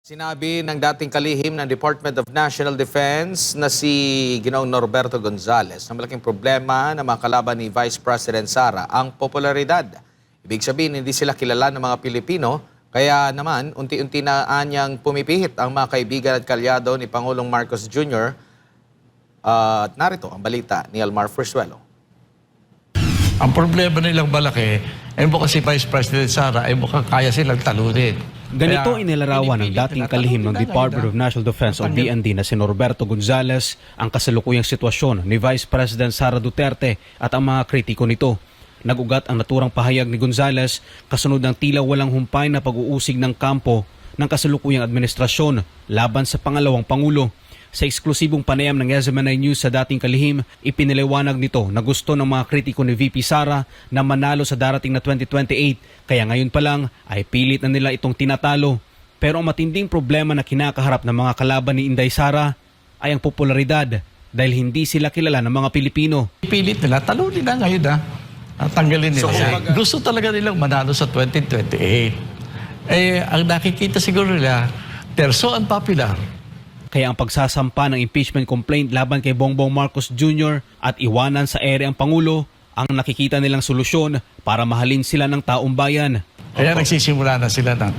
Sinabi ng dating kalihim ng Department of National Defense na si Ginoong Norberto Gonzales na malaking problema ng mga kalaban ni Vice President Sara ang popularidad. Ibig sabihin, hindi sila kilala ng mga Pilipino, kaya naman unti-unti na anyang pumipihit ang mga kaibigan at kalyado ni Pangulong Marcos Jr. At narito ang balita ni Almar Fursuelo. Ang problema nilang malaki, ay mukhang si Vice President Sara ay mukhang kaya silang talunin. Ganito inilarawan ng dating kalihim ng Department of National Defense o DND na si Norberto Gonzales ang kasalukuyang sitwasyon ni Vice President Sara Duterte at ang mga kritiko nito. Nag-ugat ang naturang pahayag ni Gonzales kasunod ng tila walang humpay na pag-uusig ng kampo ng kasalukuyang administrasyon laban sa pangalawang Pangulo. Sa eksklusibong panayam ng SMNI News sa dating kalihim, ipinaliwanag nito na gusto ng mga kritiko ni VP Sara na manalo sa darating na 2028, kaya ngayon pa lang ay pilit na nila itong tinatalo. Pero ang matinding problema na kinakaharap ng mga kalaban ni Inday Sara ay ang popularidad dahil hindi sila kilala ng mga Pilipino. Pilit nila, talunin na ngayon tanggalin nila. Gusto talaga nilang manalo sa 2028. Ang nakikita siguro nila, they're so unpopular. Kaya ang pagsasampa ng impeachment complaint laban kay Bongbong Marcos Jr. at iwanan sa ere ang Pangulo ang nakikita nilang solusyon para mahalin sila ng taong bayan. Kaya nagsisimula na sila ng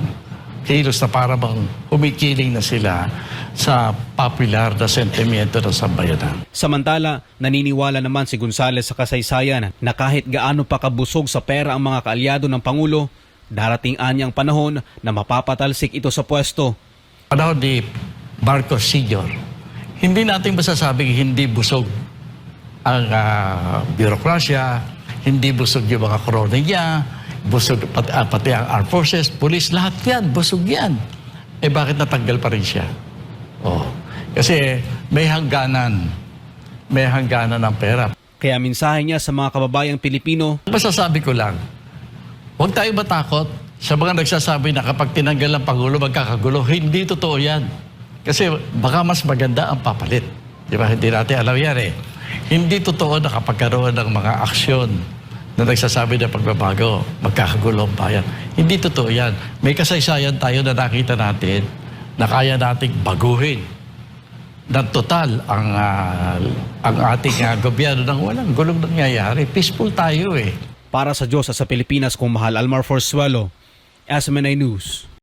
kilos na para bang humikiling na sila sa popular na sentimiento ng sambayanan. Samantala, naniniwala naman si Gonzales sa kasaysayan na kahit gaano pa kabusog sa pera ang mga kaalyado ng Pangulo, darating anyang panahon na mapapatalsik ito sa pwesto. Panahon ni Marcos Sr., hindi natin masasabing hindi busog ang birokrasya, hindi busog yung mga korona niya, busog pati ang armed forces, police, lahat yan, busog yan. Bakit natanggal pa rin siya? Kasi may hangganan ng pera. Kaya mensahe niya sa mga kababayang Pilipino, Masasabi ko lang, huwag tayo matakot sa mga nagsasabi na kapag tinanggal ang Pangulo, magkakagulo. Hindi totoo yan. Kasi baka mas maganda ang papalit. Di ba? Hindi natin alam yan Hindi totoo na kapag karoon ng mga aksyon na nagsasabi na pagbabago, magkakagulo ang bayan. Hindi totoo yan. May kasaysayan tayo na nakita natin na kaya nating baguhin ng total ang ating gobyerno nang walang gulong nangyayari. Peaceful tayo Para sa Diyos at sa Pilipinas kung mahal, Almar Fursuelo, SMNI News.